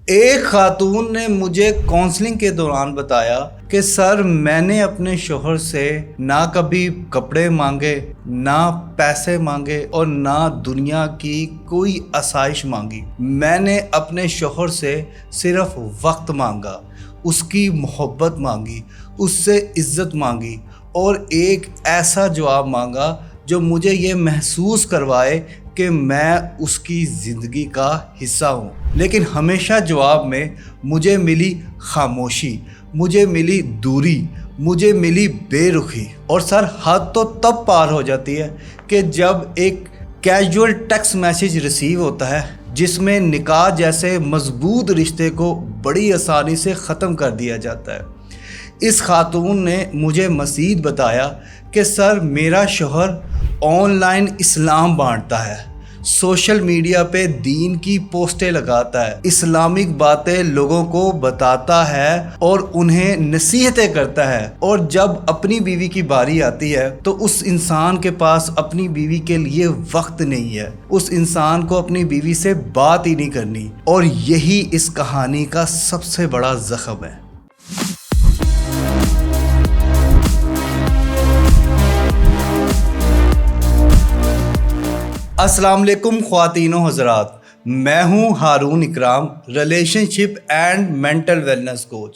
ایک خاتون نے مجھے کونسلنگ کے دوران بتایا کہ سر میں نے اپنے شوہر سے نہ کبھی کپڑے مانگے، نہ پیسے مانگے اور نہ دنیا کی کوئی آسائش مانگی۔ میں نے اپنے شوہر سے صرف وقت مانگا، اس کی محبت مانگی، اس سے عزت مانگی اور ایک ایسا جواب مانگا جو مجھے یہ محسوس کروائے کہ میں اس کی زندگی کا حصہ ہوں۔ لیکن ہمیشہ جواب میں مجھے ملی خاموشی، مجھے ملی دوری، مجھے ملی بے رخی۔ اور سر حد تو تب پار ہو جاتی ہے کہ جب ایک کیجول ٹیکسٹ میسیج ریسیو ہوتا ہے جس میں نکاح جیسے مضبوط رشتے کو بڑی آسانی سے ختم کر دیا جاتا ہے۔ اس خاتون نے مجھے مزید بتایا کہ سر میرا شوہر آن لائن اسلام بانٹتا ہے، سوشل میڈیا پہ دین کی پوسٹیں لگاتا ہے، اسلامک باتیں لوگوں کو بتاتا ہے اور انہیں نصیحتیں کرتا ہے، اور جب اپنی بیوی کی باری آتی ہے تو اس انسان کے پاس اپنی بیوی کے لیے وقت نہیں ہے، اس انسان کو اپنی بیوی سے بات ہی نہیں کرنی، اور یہی اس کہانی کا سب سے بڑا زخم ہے۔ السلام علیکم خواتین و حضرات، میں ہوں Haroon Ikram, relationship and mental wellness coach.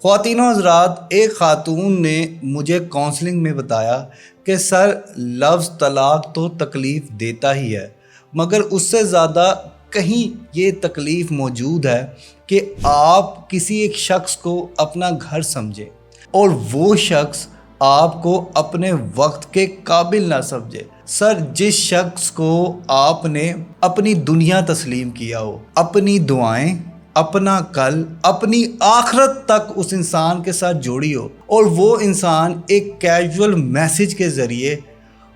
خواتین و حضرات، ایک خاتون نے مجھے کونسلنگ میں بتایا کہ سر لفظ طلاق تو تکلیف دیتا ہی ہے، مگر اس سے زیادہ کہیں یہ تکلیف موجود ہے کہ آپ کسی ایک شخص کو اپنا گھر سمجھیں اور وہ شخص آپ کو اپنے وقت کے قابل نہ سمجھے۔ سر جس شخص کو آپ نے اپنی دنیا تسلیم کیا ہو، اپنی دعائیں، اپنا کل، اپنی آخرت تک اس انسان کے ساتھ جوڑی ہو، اور وہ انسان ایک کیجول میسیج کے ذریعے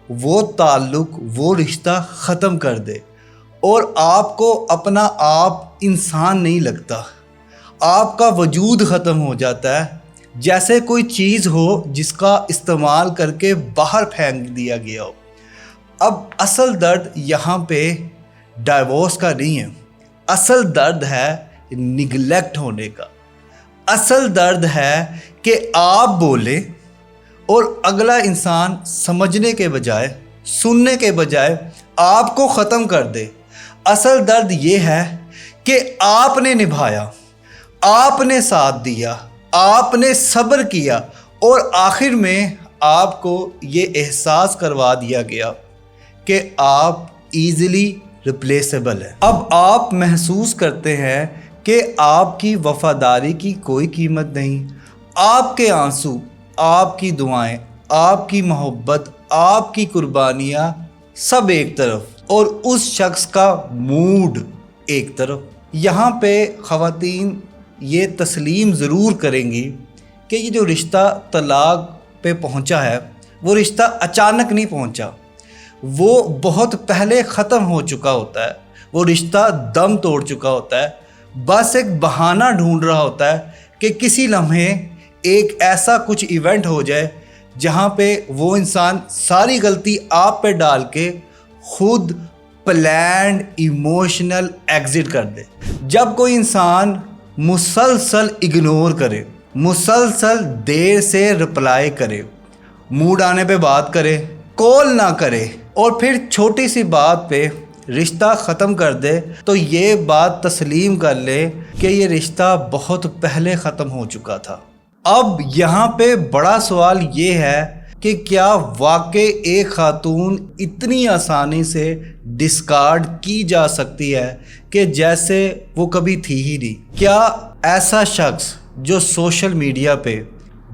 وہ تعلق، وہ رشتہ ختم کر دے، اور آپ کو اپنا آپ انسان نہیں لگتا، آپ کا وجود ختم ہو جاتا ہے، جیسے کوئی چیز ہو جس کا استعمال کر کے باہر پھینک دیا گیا ہو۔ اب اصل درد یہاں پہ ڈائیورس کا نہیں ہے، اصل درد ہے نگلیکٹ ہونے کا۔ اصل درد ہے کہ آپ بولیں اور اگلا انسان سمجھنے کے بجائے، سننے کے بجائے آپ کو ختم کر دے۔ اصل درد یہ ہے کہ آپ نے نبھایا، آپ نے ساتھ دیا، آپ نے صبر کیا، اور آخر میں آپ کو یہ احساس کروا دیا گیا کہ آپ ایزیلی ریپلیسیبل ہیں۔ اب آپ محسوس کرتے ہیں کہ آپ کی وفاداری کی کوئی قیمت نہیں، آپ کے آنسو، آپ کی دعائیں، آپ کی محبت، آپ کی قربانیاں سب ایک طرف، اور اس شخص کا موڈ ایک طرف۔ یہاں پہ خواتین یہ تسلیم ضرور کریں گی کہ یہ جو رشتہ طلاق پہ پہنچا ہے وہ رشتہ اچانک نہیں پہنچا، وہ بہت پہلے ختم ہو چکا ہوتا ہے، وہ رشتہ دم توڑ چکا ہوتا ہے، بس ایک بہانہ ڈھونڈ رہا ہوتا ہے کہ کسی لمحے ایک ایسا کچھ ایونٹ ہو جائے جہاں پہ وہ انسان ساری غلطی آپ پہ ڈال کے خود پلانڈ ایموشنل ایگزٹ کر دے۔ جب کوئی انسان مسلسل اگنور کرے، مسلسل دیر سے رپلائی کرے، موڈ آنے پہ بات کرے، کال نہ کرے، اور پھر چھوٹی سی بات پہ رشتہ ختم کر دے، تو یہ بات تسلیم کر لے کہ یہ رشتہ بہت پہلے ختم ہو چکا تھا۔ اب یہاں پہ بڑا سوال یہ ہے کہ کیا واقعی ایک خاتون اتنی آسانی سے ڈسکارڈ کی جا سکتی ہے کہ جیسے وہ کبھی تھی ہی نہیں؟ کیا ایسا شخص جو سوشل میڈیا پہ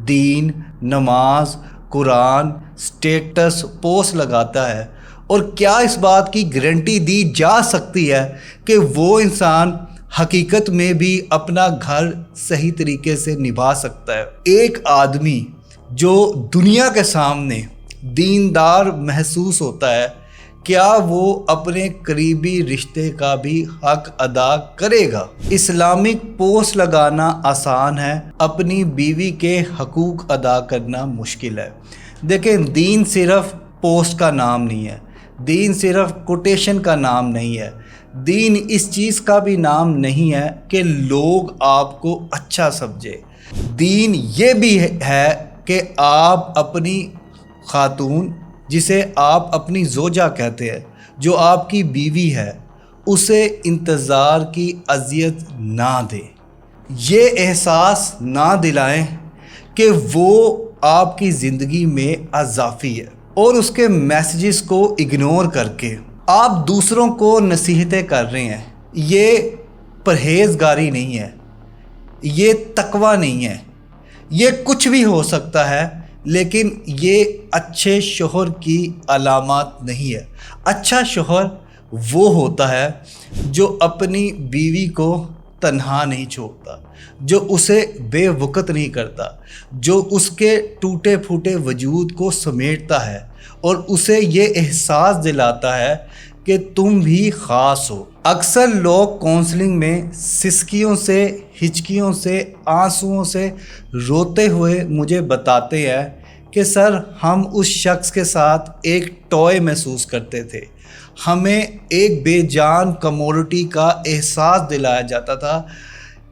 دین، نماز، قرآن، سٹیٹس، پوسٹ لگاتا ہے، اور کیا اس بات کی گارنٹی دی جا سکتی ہے کہ وہ انسان حقیقت میں بھی اپنا گھر صحیح طریقے سے نبھا سکتا ہے؟ ایک آدمی جو دنیا کے سامنے دیندار محسوس ہوتا ہے، کیا وہ اپنے قریبی رشتے کا بھی حق ادا کرے گا؟ اسلامک پوسٹ لگانا آسان ہے، اپنی بیوی کے حقوق ادا کرنا مشکل ہے۔ دیکھیں، دین صرف پوسٹ کا نام نہیں ہے، دین صرف کوٹیشن کا نام نہیں ہے، دین اس چیز کا بھی نام نہیں ہے کہ لوگ آپ کو اچھا سمجھے. دین یہ بھی ہے کہ آپ اپنی خاتون، جسے آپ اپنی زوجہ کہتے ہیں، جو آپ کی بیوی ہے، اسے انتظار کی اذیت نہ دیں. یہ احساس نہ دلائیں کہ وہ آپ کی زندگی میں اضافی ہے، اور اس کے میسیجز کو اگنور کر کے آپ دوسروں کو نصیحتیں کر رہے ہیں. یہ پرہیزگاری نہیں ہے، یہ تقوی نہیں ہے. یہ کچھ بھی ہو سکتا ہے، لیکن یہ اچھے شوہر کی علامات نہیں ہے. اچھا شوہر وہ ہوتا ہے جو اپنی بیوی کو تنہا نہیں چھوڑتا، جو اسے بے وقت نہیں کرتا، جو اس کے ٹوٹے پھوٹے وجود کو سمیٹتا ہے اور اسے یہ احساس دلاتا ہے کہ تم بھی خاص ہو. اکثر لوگ کونسلنگ میں سسکیوں سے، ہچکیوں سے، آنسوؤں سے روتے ہوئے مجھے بتاتے ہیں کہ سر، ہم اس شخص کے ساتھ ایک ٹوائے محسوس کرتے تھے، ہمیں ایک بے جان کموڈٹی کا احساس دلایا جاتا تھا،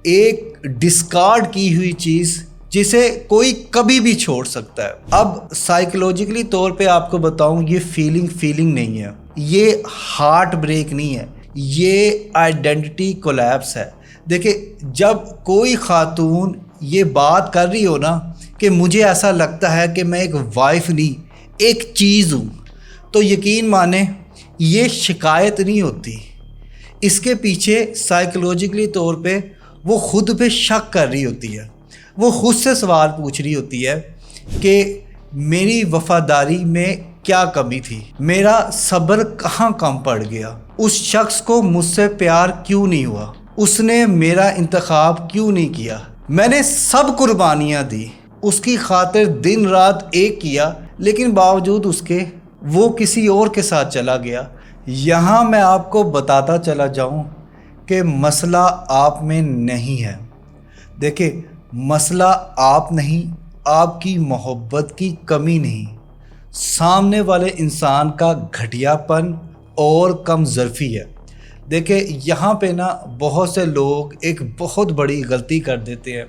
ایک ڈسکارڈ کی ہوئی چیز جسے کوئی کبھی بھی چھوڑ سکتا ہے. اب سائیکولوجیکلی طور پہ آپ کو بتاؤں، یہ فیلنگ نہیں ہے، یہ ہارٹ بریک نہیں ہے، یہ آئیڈینٹی کولیپس ہے. دیکھیں، جب کوئی خاتون یہ بات کر رہی ہو نا کہ مجھے ایسا لگتا ہے کہ میں ایک وائف نہیں، ایک چیز ہوں، تو یقین مانیں یہ شکایت نہیں ہوتی. اس کے پیچھے سائیکولوجیکلی طور پہ وہ خود پہ شک کر رہی ہوتی ہے، وہ خود سے سوال پوچھ رہی ہوتی ہے کہ میری وفاداری میں کیا کمی تھی، میرا صبر کہاں کم پڑ گیا، اس شخص کو مجھ سے پیار کیوں نہیں ہوا، اس نے میرا انتخاب کیوں نہیں کیا، میں نے سب قربانیاں دی، اس کی خاطر دن رات ایک کیا، لیکن باوجود اس کے وہ کسی اور کے ساتھ چلا گیا. یہاں میں آپ کو بتاتا چلا جاؤں کہ مسئلہ آپ میں نہیں ہے. دیکھیں، مسئلہ آپ نہیں، آپ کی محبت کی کمی نہیں، سامنے والے انسان کا گھٹیا پن اور کم ظرفی ہے. دیکھیں، یہاں پہ نا بہت سے لوگ ایک بہت بڑی غلطی کر دیتے ہیں.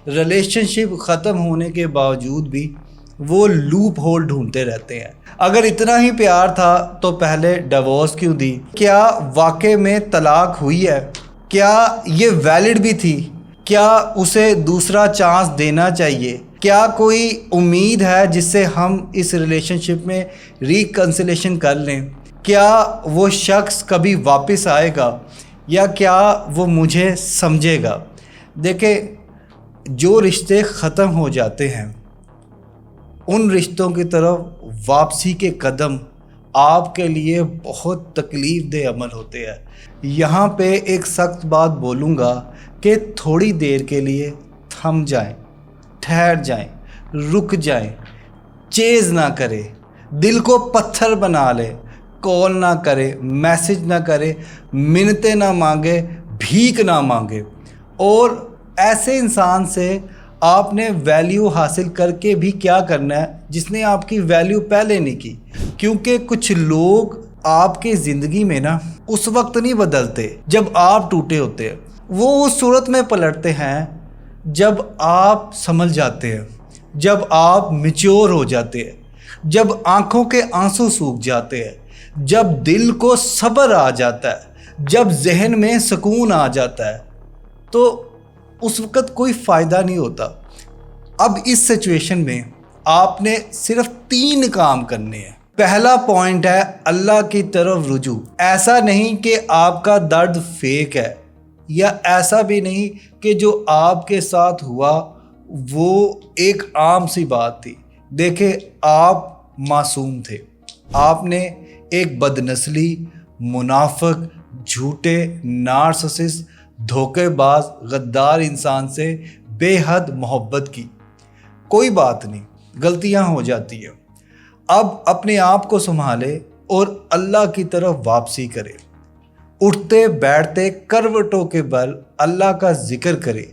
ریلیشن شپ ختم ہونے کے باوجود بھی وہ لوپ ہول ڈھونڈتے رہتے ہیں. اگر اتنا ہی پیار تھا تو پہلے ڈیورس کیوں دی؟ کیا واقع میں طلاق ہوئی ہے؟ کیا یہ ویلڈ بھی تھی؟ کیا اسے دوسرا چانس دینا چاہیے؟ کیا کوئی امید ہے جس سے ہم اس ریلیشن شپ میں ریکنسلیشن کر لیں؟ کیا وہ شخص کبھی واپس آئے گا، یا کیا وہ مجھے سمجھے گا؟ دیکھیں، جو رشتے ختم ہو جاتے ہیں ان رشتوں کی طرف واپسی کے قدم آپ کے لیے بہت تکلیف دہ عمل ہوتے ہیں. یہاں پہ ایک سخت بات بولوں گا کہ تھوڑی دیر کے لیے تھم جائیں، ٹھہر جائیں، رک جائیں، چیز نہ کرے، دل کو پتھر بنا لے، کال نہ کرے، میسج نہ کرے، منتیں نہ مانگے، بھیک نہ مانگے. اور ایسے انسان سے آپ نے ویلیو حاصل کر کے بھی کیا کرنا ہے جس نے آپ کی ویلیو پہلے نہیں کی. کیونکہ کچھ لوگ آپ کے زندگی میں نا اس وقت نہیں بدلتے جب آپ ٹوٹے ہوتے ہیں، وہ اس صورت میں پلٹتے ہیں جب آپ سنبھل جاتے ہیں، جب آپ میچور ہو جاتے ہیں، جب آنکھوں کے آنسو سوکھ جاتے ہیں، جب دل کو صبر آ جاتا ہے، جب ذہن میں سکون آ جاتا ہے. تو اس وقت کوئی فائدہ نہیں ہوتا. اب اس سچویشن میں آپ نے صرف 3 کام کرنے ہیں. پہلا پوائنٹ ہے اللہ کی طرف رجوع. ایسا نہیں کہ آپ کا درد فیک ہے، یا ایسا بھی نہیں کہ جو آپ کے ساتھ ہوا وہ ایک عام سی بات تھی. دیکھیں، آپ معصوم تھے. آپ نے ایک بدنسلی، منافق، جھوٹے، نارسسسٹ، دھوکے باز، غدار انسان سے بے حد محبت کی. کوئی بات نہیں، غلطیاں ہو جاتی ہیں. اب اپنے آپ کو سنبھالے اور اللہ کی طرف واپسی کرے. اٹھتے بیٹھتے کروٹوں کے بل اللہ کا ذکر کرے،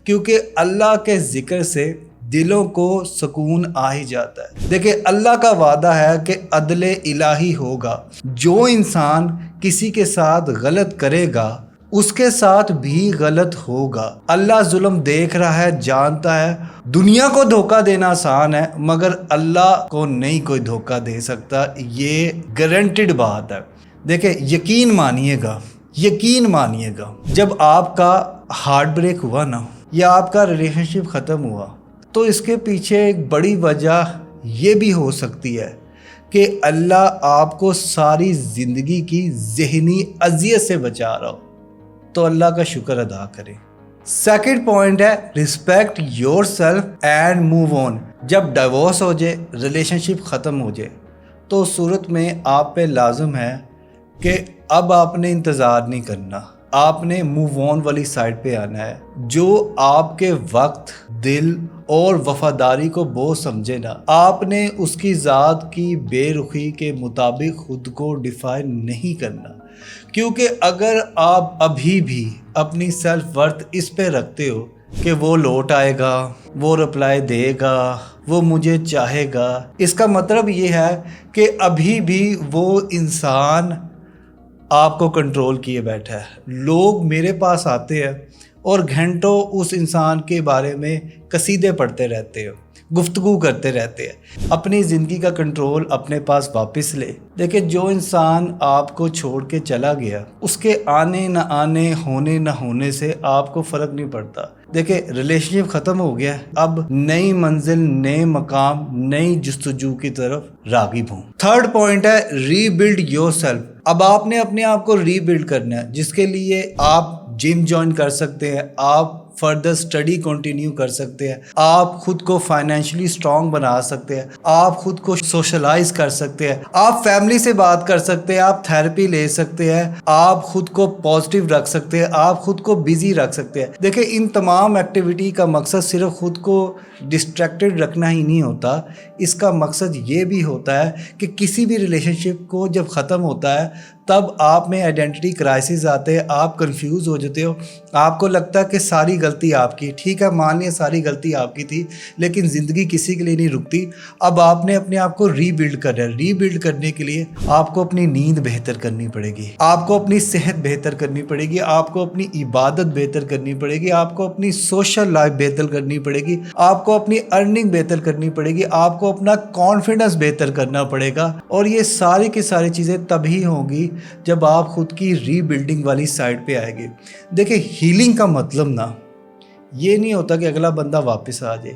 کیونکہ اللہ کے ذکر سے دلوں کو سکون آ ہی جاتا ہے۔ دیکھیں اللہ کا وعدہ ہے کہ عدل الہی ہوگا، جو انسان کسی کے ساتھ غلط کرے گا اس کے ساتھ بھی غلط ہوگا۔ اللہ ظلم دیکھ رہا ہے، جانتا ہے۔ دنیا کو دھوکہ دینا آسان ہے مگر اللہ کو نہیں کوئی دھوکہ دے سکتا، یہ گارنٹیڈ بات ہے۔ دیکھیں یقین مانیے گا، یقین مانیے گا، جب آپ کا ہارٹ بریک ہوا نا یا آپ کا ریلیشن شپ ختم ہوا تو اس کے پیچھے ایک بڑی وجہ یہ بھی ہو سکتی ہے کہ اللہ آپ کو ساری زندگی کی ذہنی اذیت سے بچا رہا ہو، تو اللہ کا شکر ادا کریں۔ سیکنڈ پوائنٹ ہے respect your self and move on. جب ڈیورس ہو جائے، ریلیشن شپ ختم ہو جائے تو اس صورت میں آپ پہ لازم ہے کہ اب آپ نے انتظار نہیں کرنا، آپ نے موو آن والی سائڈ پہ آنا ہے۔ جو آپ کے وقت، دل اور وفاداری کو بوجھ سمجھے نا، آپ نے اس کی ذات کی بے رخی کے مطابق خود کو ڈیفائن نہیں کرنا، کیونکہ اگر آپ ابھی بھی اپنی سیلف ورتھ اس پہ رکھتے ہو کہ وہ لوٹ آئے گا، وہ رپلائی دے گا، وہ مجھے چاہے گا، اس کا مطلب یہ ہے کہ ابھی بھی وہ انسان آپ کو کنٹرول کیے بیٹھا ہے۔ لوگ میرے پاس آتے ہیں اور گھنٹوں اس انسان کے بارے میں قصیدے پڑھتے رہتے ہو، گفتگو کرتے رہتے ہیں۔ اپنی زندگی کا کنٹرول اپنے پاس واپس لے۔ دیکھیں جو انسان آپ کو چھوڑ کے چلا گیا، اس کے آنے نہ آنے، ہونے نہ ہونے سے آپ کو فرق نہیں پڑتا۔ دیکھیں ریلیشن شپ ختم ہو گیا، اب نئی منزل، نئے مقام، نئی جستجو کی طرف راغب ہوں۔ تھرڈ پوائنٹ ہے ری بلڈ یور سیلف۔ اب آپ نے اپنے آپ کو ری بلڈ کرنا ہے، جس کے لیے آپ جم جوائن کر سکتے ہیں، آپ فردر اسٹڈی کنٹینیو کر سکتے ہیں، آپ خود کو فائنینشلی اسٹرانگ بنا سکتے ہیں، آپ خود کو سوشلائز کر سکتے ہیں، آپ فیملی سے بات کر سکتے ہیں، آپ تھیراپی لے سکتے ہیں، آپ خود کو پازیٹیو رکھ سکتے ہیں، آپ خود کو بیزی رکھ سکتے ہیں۔ دیکھیں ان تمام ایکٹیویٹی کا مقصد صرف خود کو ڈسٹریکٹڈ رکھنا ہی نہیں ہوتا، اس کا مقصد یہ بھی ہوتا ہے کہ کسی بھی ریلیشن شپ کو جب ختم ہوتا ہے تب آپ میں آئیڈینٹی کرائسس آتے ہیں، آپ کنفیوز ہو جاتے ہو، آپ کو لگتا ہے کہ ساری غلطی آپ کی، ٹھیک ہے مان لیا ساری غلطی آپ کی تھی، لیکن زندگی کسی کے لیے نہیں رکتی۔ اب آپ نے اپنے آپ کو ری بلڈ کرنا ہے۔ ری بلڈ کرنے کے لیے آپ کو اپنی نیند بہتر کرنی پڑے گی، آپ کو اپنی صحت بہتر کرنی پڑے گی، آپ کو اپنی عبادت بہتر کرنی پڑے گی، آپ کو اپنی سوشل لائف بہتر کرنی پڑے گی، آپ کو اپنی ارننگ بہتر کرنی پڑے گی، آپ کو اپنا کانفیڈنس بہتر کرنا پڑے گا، اور یہ ساری کی ساری چیزیں تبھی ہوں گی جب آپ خود کی ری بلڈنگ والی سائڈ پہ آئے گے۔ دیکھیں ہیلنگ کا مطلب نا یہ نہیں ہوتا کہ اگلا بندہ واپس آ جائے،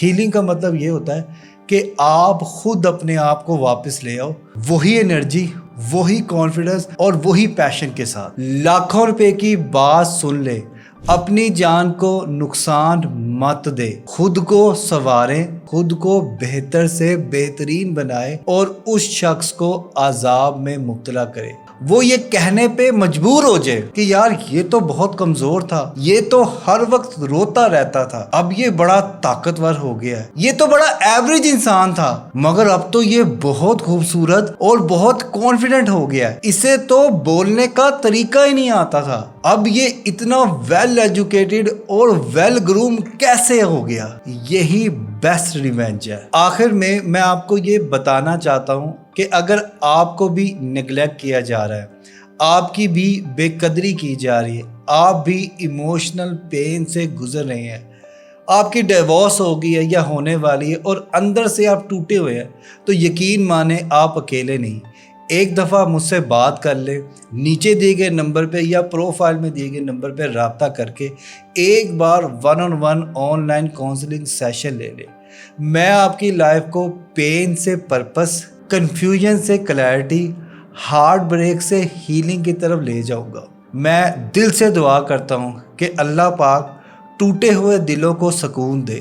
ہیلنگ کا مطلب یہ ہوتا ہے کہ آپ خود اپنے آپ کو واپس لے آؤ، وہی انرجی، وہی کانفیڈنس اور وہی پیشن کے ساتھ۔ لاکھوں روپے کی بات سن لے، اپنی جان کو نقصان مت دے، خود کو سنواریں، خود کو بہتر سے بہترین بنائے اور اس شخص کو عذاب میں مبتلا کرے، وہ یہ کہنے پہ مجبور ہو جائے کہ یار یہ تو بہت کمزور تھا، یہ تو ہر وقت روتا رہتا تھا، اب یہ بڑا طاقتور ہو گیا ہے، یہ تو بڑا ایوریج انسان تھا مگر اب تو یہ بہت خوبصورت اور بہت کانفیڈنٹ ہو گیا ہے، اسے تو بولنے کا طریقہ ہی نہیں آتا تھا، اب یہ اتنا ویل ایجوکیٹڈ اور ویل گروم کیسے ہو گیا۔ یہی بیسٹ ریونج ہے۔ آخر میں آپ کو یہ بتانا چاہتا ہوں کہ اگر آپ کو بھی نیگلیکٹ کیا جا رہا ہے، آپ کی بھی بے قدری کی جا رہی ہے، آپ بھی ایموشنل پین سے گزر رہے ہیں، آپ کی ڈیورس ہو گئی ہے یا ہونے والی ہے اور اندر سے آپ ٹوٹے ہوئے ہیں، تو یقین مانیں آپ اکیلے نہیں۔ ایک دفعہ مجھ سے بات کر لیں، نیچے دیے گئے نمبر پہ یا پروفائل میں دیے گئے نمبر پہ رابطہ کر کے ایک بار 1-on-1 on line counselling session لے لیں۔ میں آپ کی لائف کو پین سے پرپس، کنفیوژن سے کلیئرٹی، ہارٹ بریک سے ہیلنگ کی طرف لے جاؤں گا۔ میں دل سے دعا کرتا ہوں کہ اللہ پاک ٹوٹے ہوئے دلوں کو سکون دے،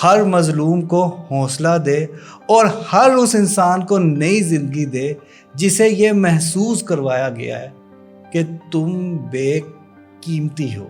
ہر مظلوم کو حوصلہ دے اور ہر اس انسان کو نئی زندگی دے جسے یہ محسوس کروایا گیا ہے کہ تم بے قیمتی ہو۔